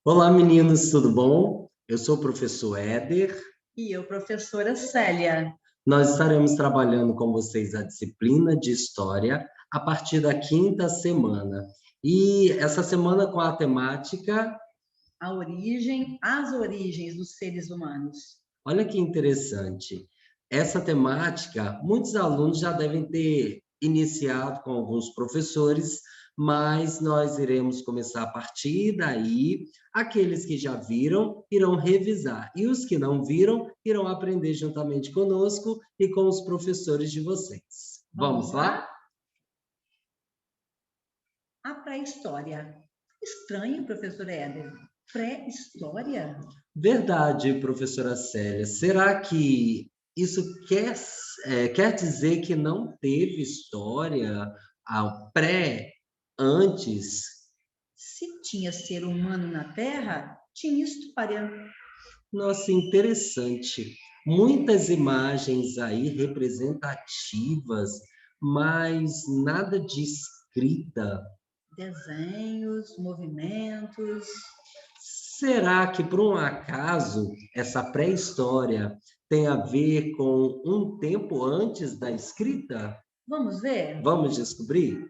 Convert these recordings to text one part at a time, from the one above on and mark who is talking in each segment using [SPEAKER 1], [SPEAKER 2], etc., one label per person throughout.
[SPEAKER 1] Olá, meninos, tudo bom? Eu sou o professor Éder.
[SPEAKER 2] E eu, professora Célia.
[SPEAKER 1] Nós estaremos trabalhando com vocês a disciplina de História a partir da quinta semana. E essa semana com a temática,
[SPEAKER 2] As origens dos seres humanos.
[SPEAKER 1] olha que interessante. Essa temática, muitos alunos já devem ter iniciado com alguns professores, mas nós iremos começar a partir daí. Aqueles que já viram irão revisar, e os que não viram irão aprender juntamente conosco e com os professores de vocês. Vamos lá?
[SPEAKER 2] A pré-história. Estranho, professor Éder. Pré-história?
[SPEAKER 1] Verdade, professora Célia. Será que isso quer dizer que não teve história ao antes?
[SPEAKER 2] Se tinha ser humano na Terra, tinha história.
[SPEAKER 1] Nossa, interessante. Muitas imagens aí representativas, mas nada de escrita.
[SPEAKER 2] Desenhos, movimentos.
[SPEAKER 1] Será que, por um acaso, essa pré-história tem a ver com um tempo antes da escrita?
[SPEAKER 2] Vamos ver?
[SPEAKER 1] Vamos descobrir?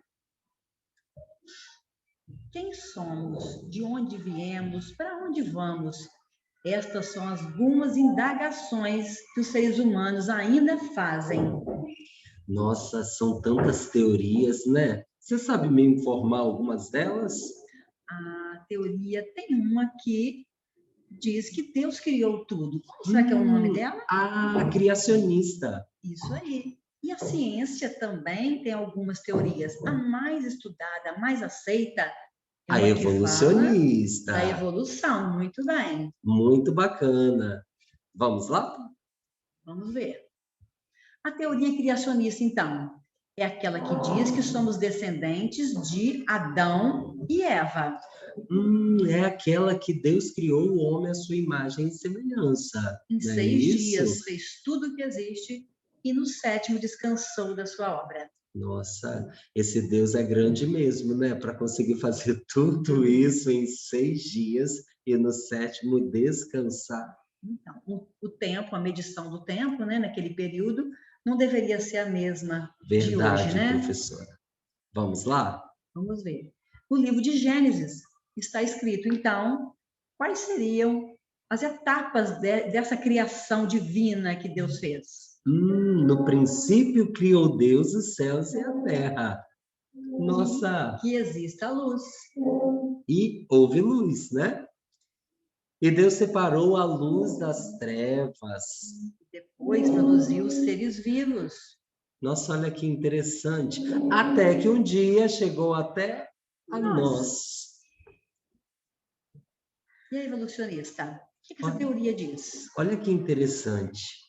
[SPEAKER 2] Quem somos? De onde viemos? Para onde vamos? Estas são algumas indagações que os seres humanos ainda fazem.
[SPEAKER 1] Nossa, são tantas teorias, né? Você sabe me informar algumas delas?
[SPEAKER 2] A teoria tem uma que diz que Deus criou tudo. Qual será que é o nome dela?
[SPEAKER 1] A criacionista.
[SPEAKER 2] Isso aí. E a ciência também tem algumas teorias. A mais estudada, a mais aceita é
[SPEAKER 1] A
[SPEAKER 2] uma que
[SPEAKER 1] evolucionista.
[SPEAKER 2] fala da evolução. Muito bem.
[SPEAKER 1] Muito bacana. Vamos lá?
[SPEAKER 2] Vamos ver. A teoria criacionista, então, é aquela que diz que somos descendentes de Adão e Eva.
[SPEAKER 1] É aquela que Deus criou o homem à sua imagem e semelhança.
[SPEAKER 2] Em
[SPEAKER 1] Não é
[SPEAKER 2] 6 dias
[SPEAKER 1] isso?
[SPEAKER 2] fez tudo o que existe e no 7º descansou da sua obra.
[SPEAKER 1] Nossa, esse Deus é grande mesmo, né? Para conseguir fazer tudo isso em 6 dias e no 7º descansar.
[SPEAKER 2] Então, o tempo, a medição do tempo, né, naquele período, não deveria ser a mesma de hoje,
[SPEAKER 1] Verdade,
[SPEAKER 2] né?
[SPEAKER 1] professora. Vamos lá?
[SPEAKER 2] Vamos ver. No livro de Gênesis está escrito, então, quais seriam as etapas dessa criação divina que Deus fez?
[SPEAKER 1] No princípio criou Deus os céus e a terra. Nossa,
[SPEAKER 2] Que exista a luz.
[SPEAKER 1] e houve luz, né? E Deus separou a luz das trevas.
[SPEAKER 2] Depois produziu os seres vivos.
[SPEAKER 1] Nossa, olha que interessante. Até que um dia chegou até a nós.
[SPEAKER 2] E a evolucionista? O que essa teoria diz?
[SPEAKER 1] Olha que interessante.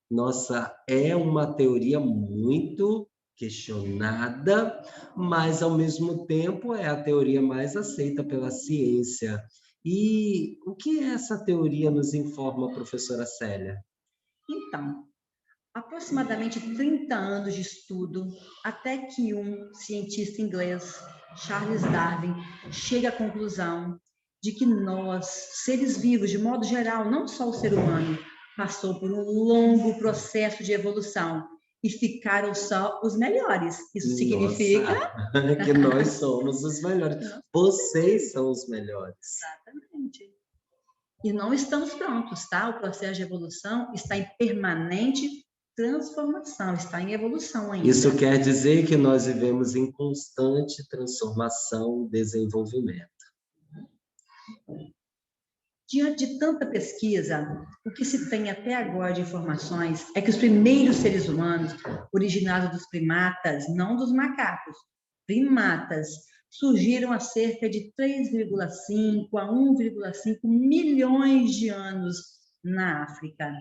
[SPEAKER 1] Nossa, é uma teoria muito questionada, mas ao mesmo tempo é a teoria mais aceita pela ciência. E o que essa teoria nos informa, professora Célia?
[SPEAKER 2] Então, aproximadamente 30 anos de estudo, até que um cientista inglês, Charles Darwin, chega à conclusão de que nós, seres vivos, de modo geral, não só o ser humano, passou por um longo processo de evolução e ficaram só os melhores. Isso significa...
[SPEAKER 1] Nossa, que nós somos os melhores. Vocês são os melhores.
[SPEAKER 2] Exatamente. E não estamos prontos, tá? O processo de evolução está em permanente transformação, está em evolução ainda.
[SPEAKER 1] Isso quer dizer que nós vivemos em constante transformação e desenvolvimento.
[SPEAKER 2] Diante de tanta pesquisa, o que se tem até agora de informações é que os primeiros seres humanos, originados dos primatas, não dos macacos, primatas, surgiram há cerca de 3,5 a 1,5 milhões de anos na África.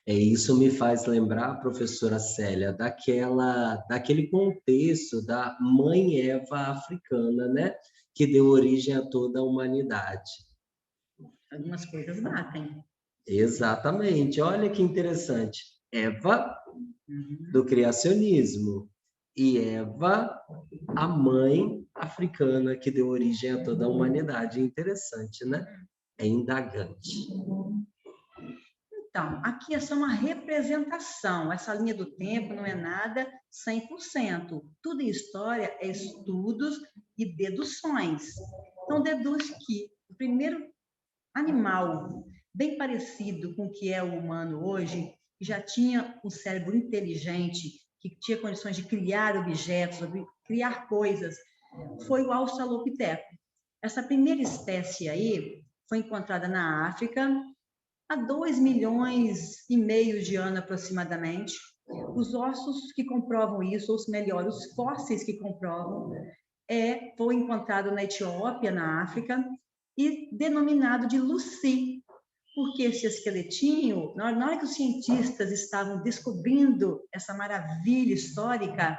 [SPEAKER 1] Isso me faz lembrar, professora Célia, daquele contexto da mãe Eva africana, né? Que deu origem a toda a humanidade.
[SPEAKER 2] Algumas coisas batem.
[SPEAKER 1] Exatamente. Olha que interessante. Eva, do criacionismo, e Eva, a mãe africana que deu origem a toda a humanidade. Interessante, né? É indagante.
[SPEAKER 2] Então, aqui é só uma representação. Essa linha do tempo não é nada 100%. Tudo em história é estudos e deduções. Então, deduz que o primeiro animal bem parecido com o que é o humano hoje, que já tinha um cérebro inteligente, que tinha condições de criar objetos, criar coisas, foi o Australopiteco. Essa primeira espécie aí foi encontrada na África há 2,5 milhões de anos aproximadamente. Os ossos que comprovam isso, ou melhor, os fósseis que comprovam, foi encontrado na Etiópia, na África, e denominado de Lucy, porque esse esqueletinho, na hora que os cientistas estavam descobrindo essa maravilha histórica,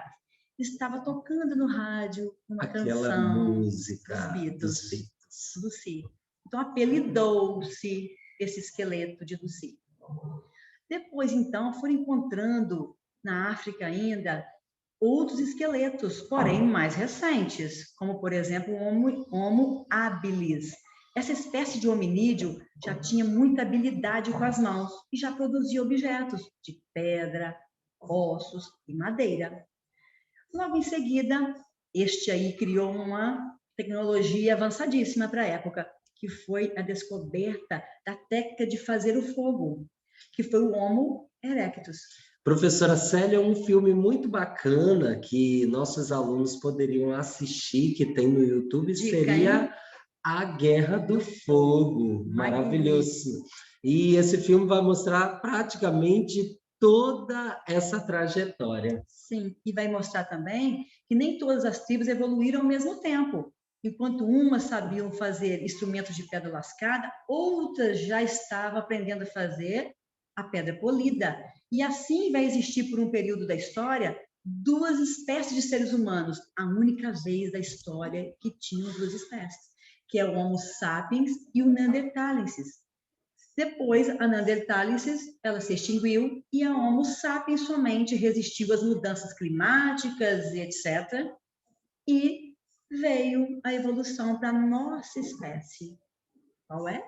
[SPEAKER 2] estava tocando no rádio uma
[SPEAKER 1] Aquela
[SPEAKER 2] canção
[SPEAKER 1] música
[SPEAKER 2] dos Beatles, Lucy. Então, apelidou-se esse esqueleto de Lucy. Depois, então, foram encontrando na África ainda outros esqueletos, porém mais recentes, como, por exemplo, o Homo habilis. Essa espécie de hominídeo já tinha muita habilidade com as mãos e já produzia objetos de pedra, ossos e madeira. Logo em seguida, este aí criou uma tecnologia avançadíssima para a época, que foi a descoberta da técnica de fazer o fogo, que foi o Homo erectus.
[SPEAKER 1] Professora Célia, um filme muito bacana que nossos alunos poderiam assistir, que tem no YouTube, seria A Guerra do Fogo. Maravilhoso. E esse filme vai mostrar praticamente toda essa trajetória.
[SPEAKER 2] Sim, e vai mostrar também que nem todas as tribos evoluíram ao mesmo tempo. Enquanto umas sabiam fazer instrumentos de pedra lascada, outras já estavam aprendendo a fazer a pedra polida. E assim vai existir por um período da história 2 espécies de seres humanos, a única vez da história que tinham 2 espécies, que é o Homo sapiens e o Neanderthalensis. Depois, a Neanderthalensis, ela se extinguiu e a Homo sapiens somente resistiu às mudanças climáticas e etc. E veio a evolução para a nossa espécie. Qual é?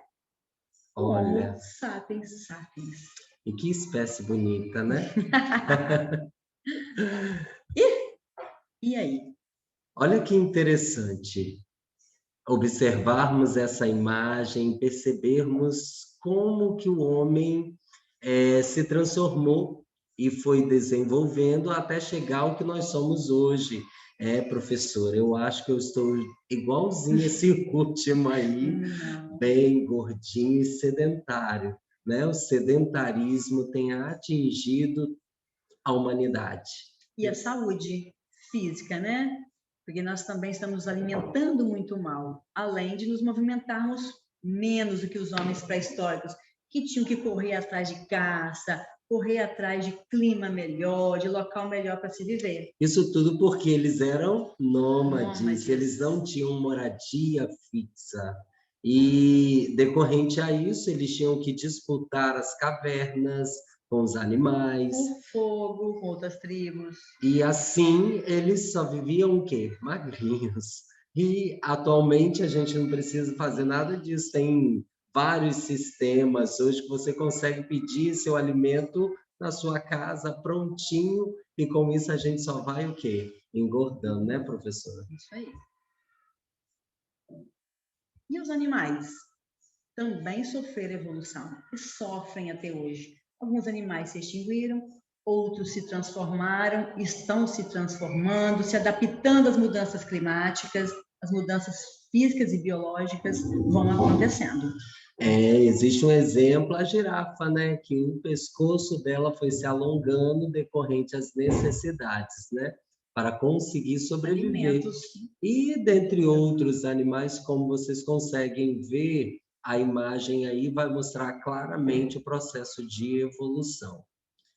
[SPEAKER 1] Olha.
[SPEAKER 2] Homo sapiens sapiens.
[SPEAKER 1] E que espécie bonita, né?
[SPEAKER 2] E aí?
[SPEAKER 1] Olha que interessante observarmos essa imagem, percebermos como que o homem se transformou e foi desenvolvendo até chegar ao que nós somos hoje. Professor, eu acho que eu estou igualzinho esse último aí, bem gordinho e sedentário, né? O sedentarismo tem atingido a humanidade.
[SPEAKER 2] E a saúde física, né? Porque nós também estamos nos alimentando muito mal, além de nos movimentarmos menos do que os homens pré-históricos, que tinham que correr atrás de caça, correr atrás de clima melhor, de local melhor para se viver.
[SPEAKER 1] Isso tudo porque eles eram nômades, eles não tinham moradia fixa. E, decorrente a isso, eles tinham que disputar as cavernas com os animais.
[SPEAKER 2] Com fogo, com outras tribos.
[SPEAKER 1] E assim, eles só viviam o quê? Magrinhos. E, atualmente, a gente não precisa fazer nada disso. Tem vários sistemas hoje que você consegue pedir seu alimento na sua casa prontinho, e com isso a gente só vai o quê? Engordando, né, professora?
[SPEAKER 2] Isso aí. E os animais? Também sofreram evolução e sofrem até hoje. Alguns animais se extinguiram, outros se transformaram, estão se transformando, se adaptando às mudanças climáticas, as mudanças físicas e biológicas vão acontecendo.
[SPEAKER 1] Existe um exemplo, a girafa, né? Que o pescoço dela foi se alongando decorrente às necessidades, né? Para conseguir sobreviver.
[SPEAKER 2] Alimentos.
[SPEAKER 1] E dentre outros animais, como vocês conseguem ver, a imagem aí vai mostrar claramente o processo de evolução.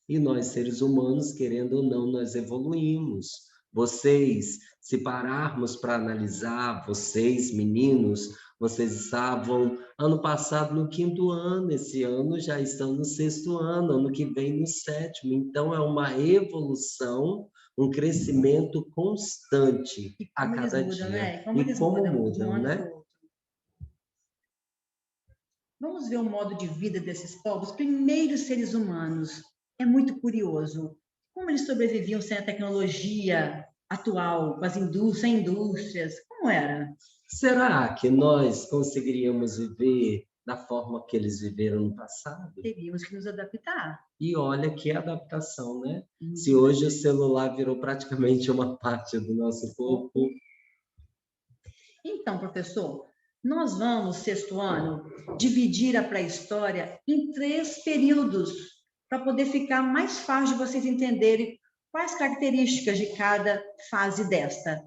[SPEAKER 1] E nós, seres humanos, querendo ou não, nós evoluímos. Vocês, se pararmos para analisar, vocês, meninos, vocês estavam ano passado no 5º ano, esse ano já estão no 6º ano, ano que vem no 7º. Então, é uma evolução, um crescimento constante a
[SPEAKER 2] como
[SPEAKER 1] cada
[SPEAKER 2] eles mudam,
[SPEAKER 1] dia.
[SPEAKER 2] né? Como
[SPEAKER 1] E
[SPEAKER 2] eles
[SPEAKER 1] como
[SPEAKER 2] mudam de um
[SPEAKER 1] mudam,
[SPEAKER 2] ano
[SPEAKER 1] né?
[SPEAKER 2] para o outro. Vamos ver o modo de vida desses povos, primeiros seres humanos. É muito curioso. Como eles sobreviviam sem a tecnologia atual, com as indústrias, sem indústrias? Como era?
[SPEAKER 1] Será que nós conseguiríamos viver da forma que eles viveram no passado?
[SPEAKER 2] Teríamos que nos adaptar.
[SPEAKER 1] E olha que adaptação, né? Se hoje o celular virou praticamente uma parte do nosso corpo.
[SPEAKER 2] Então, professor, nós vamos, sexto ano, dividir a pré-história em 3 períodos, para poder ficar mais fácil de vocês entenderem quais características de cada fase desta.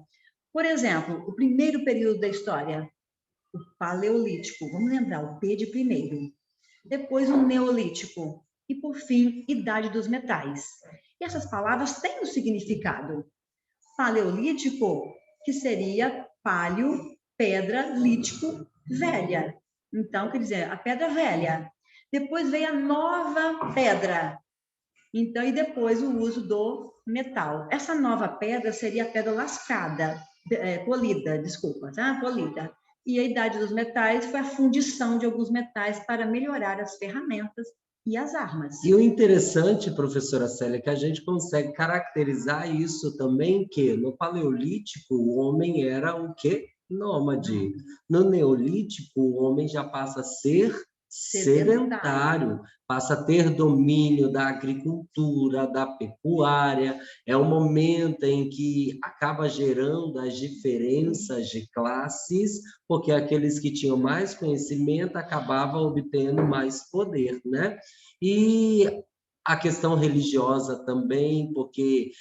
[SPEAKER 2] Por exemplo, o primeiro período da história, o Paleolítico, vamos lembrar, o P de primeiro. Depois o Neolítico e, por fim, Idade dos Metais. E essas palavras têm um significado. Paleolítico, que seria paleo, pedra, lítico, velha. Então, quer dizer, a pedra velha. Depois veio a nova pedra. Então, e depois o uso do metal. Essa nova pedra seria a pedra lascada, polida, desculpa, tá? Polida. E a idade dos metais foi a fundição de alguns metais para melhorar as ferramentas e as armas.
[SPEAKER 1] E o interessante, professora Célia, é que a gente consegue caracterizar isso também, que no Paleolítico o homem era o quê? Nômade. No Neolítico, o homem já passa a ser sedentário, passa a ter domínio da agricultura, da pecuária. É o momento em que acaba gerando as diferenças de classes, porque aqueles que tinham mais conhecimento acabavam obtendo mais poder, né? E a questão religiosa também, porque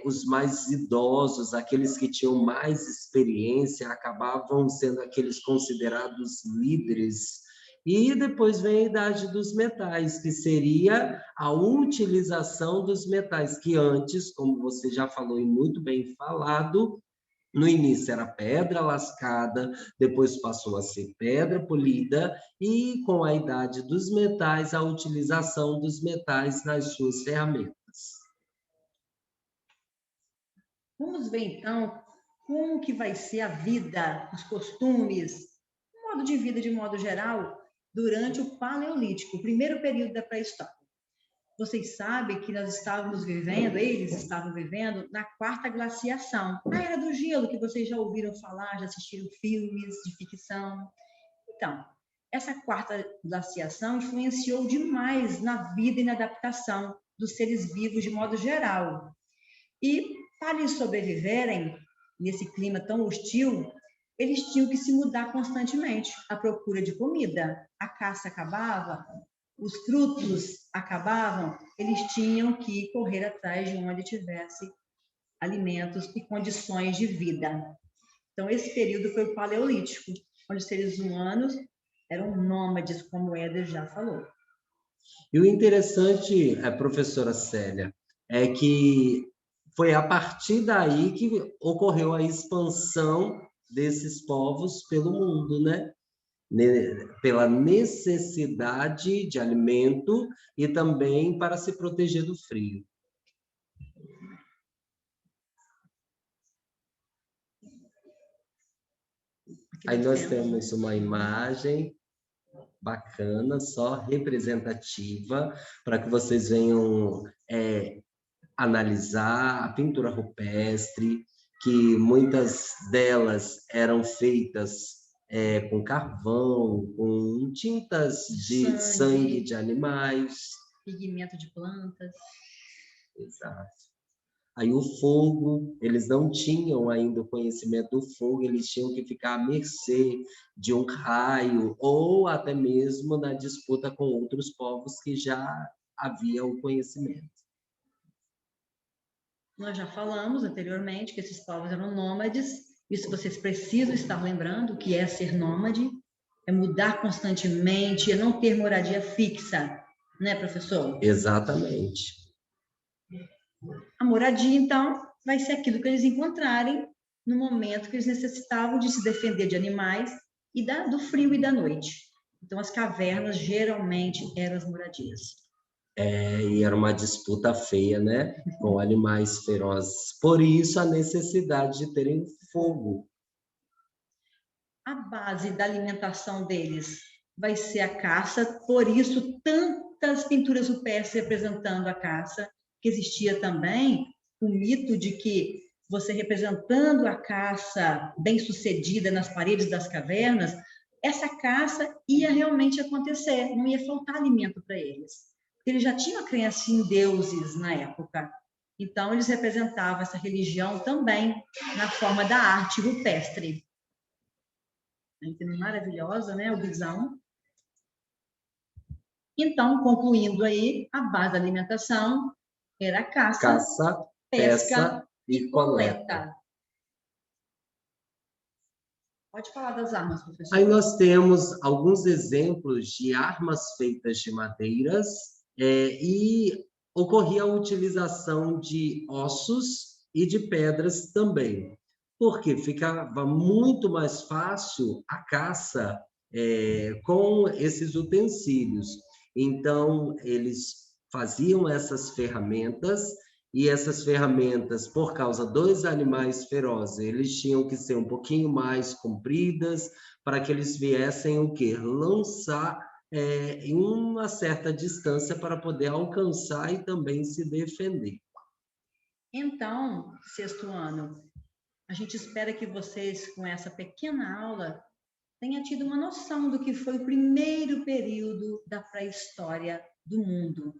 [SPEAKER 1] os mais idosos, aqueles que tinham mais experiência, acabavam sendo aqueles considerados líderes. E depois vem a idade dos metais, que seria a utilização dos metais, que antes, como você já falou e muito bem falado, no início era pedra lascada, depois passou a ser pedra polida, e com a idade dos metais, a utilização dos metais nas suas ferramentas.
[SPEAKER 2] Vamos ver, então, como que vai ser a vida, os costumes, o modo de vida de modo geral, durante o Paleolítico, o primeiro período da pré-história. Vocês sabem que nós estávamos vivendo, eles estavam vivendo, na quarta glaciação, a Era do Gelo, que vocês já ouviram falar, já assistiram filmes de ficção. Então, essa quarta glaciação influenciou demais na vida e na adaptação dos seres vivos de modo geral. E, para eles sobreviverem nesse clima tão hostil, eles tinham que se mudar constantemente à procura de comida. A caça acabava, os frutos acabavam, eles tinham que correr atrás de onde tivesse alimentos e condições de vida. Então, esse período foi o Paleolítico, onde os seres humanos eram nômades, como o Éder já falou.
[SPEAKER 1] E o interessante, professora Célia, é que foi a partir daí que ocorreu a expansão desses povos pelo mundo, né? Pela necessidade de alimento e também para se proteger do frio. Aí nós temos uma imagem bacana, só representativa, para que vocês venham analisar a pintura rupestre, que muitas delas eram feitas com carvão, com tintas de sangue de animais.
[SPEAKER 2] Pigmento de plantas.
[SPEAKER 1] Exato. Aí o fogo, eles não tinham ainda o conhecimento do fogo, eles tinham que ficar à mercê de um raio, ou até mesmo na disputa com outros povos que já havia o conhecimento.
[SPEAKER 2] Nós já falamos anteriormente que esses povos eram nômades. Isso vocês precisam estar lembrando, que é ser nômade, é mudar constantemente, é não ter moradia fixa, né, professor?
[SPEAKER 1] Exatamente.
[SPEAKER 2] A moradia, então, vai ser aquilo que eles encontrarem no momento que eles necessitavam de se defender de animais e do frio e da noite. Então, as cavernas geralmente eram as moradias.
[SPEAKER 1] E era uma disputa feia, né? Com animais ferozes. Por isso, a necessidade de terem fogo.
[SPEAKER 2] A base da alimentação deles vai ser a caça, por isso tantas pinturas rupestres representando a caça, que existia também o mito de que você representando a caça bem-sucedida nas paredes das cavernas, essa caça ia realmente acontecer, não ia faltar alimento para eles. Eles já tinham a crença em deuses na época, então eles representavam essa religião também na forma da arte rupestre. Maravilhosa, né? O bisão. Então, concluindo aí, a base da alimentação era caça, pesca e coleta. Pode falar das armas, professor.
[SPEAKER 1] Aí nós temos alguns exemplos de armas feitas de madeiras e ocorria a utilização de ossos e de pedras também, porque ficava muito mais fácil a caça com esses utensílios. Então, eles faziam essas ferramentas, e essas ferramentas, por causa dos animais ferozes, eles tinham que ser um pouquinho mais compridas, para que eles viessem o quê? Lançar em uma certa distância para poder alcançar e também se defender.
[SPEAKER 2] Então, sexto ano, a gente espera que vocês, com essa pequena aula, tenham tido uma noção do que foi o primeiro período da pré-história do mundo.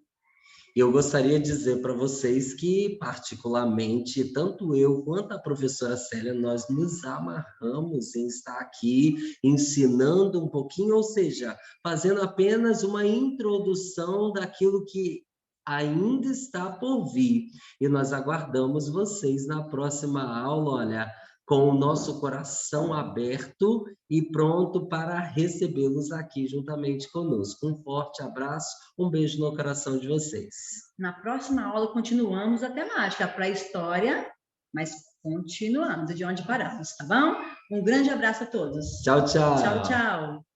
[SPEAKER 1] E eu gostaria de dizer para vocês que, particularmente, tanto eu quanto a professora Célia, nós nos amarramos em estar aqui ensinando um pouquinho, ou seja, fazendo apenas uma introdução daquilo que ainda está por vir. E nós aguardamos vocês na próxima aula, olha, com o nosso coração aberto e pronto para recebê-los aqui juntamente conosco. Um forte abraço, um beijo no coração de vocês.
[SPEAKER 2] Na próxima aula continuamos a temática, a pré-história, mas continuamos de onde paramos, tá bom? Um grande abraço a todos.
[SPEAKER 1] Tchau, tchau.
[SPEAKER 2] Tchau, tchau.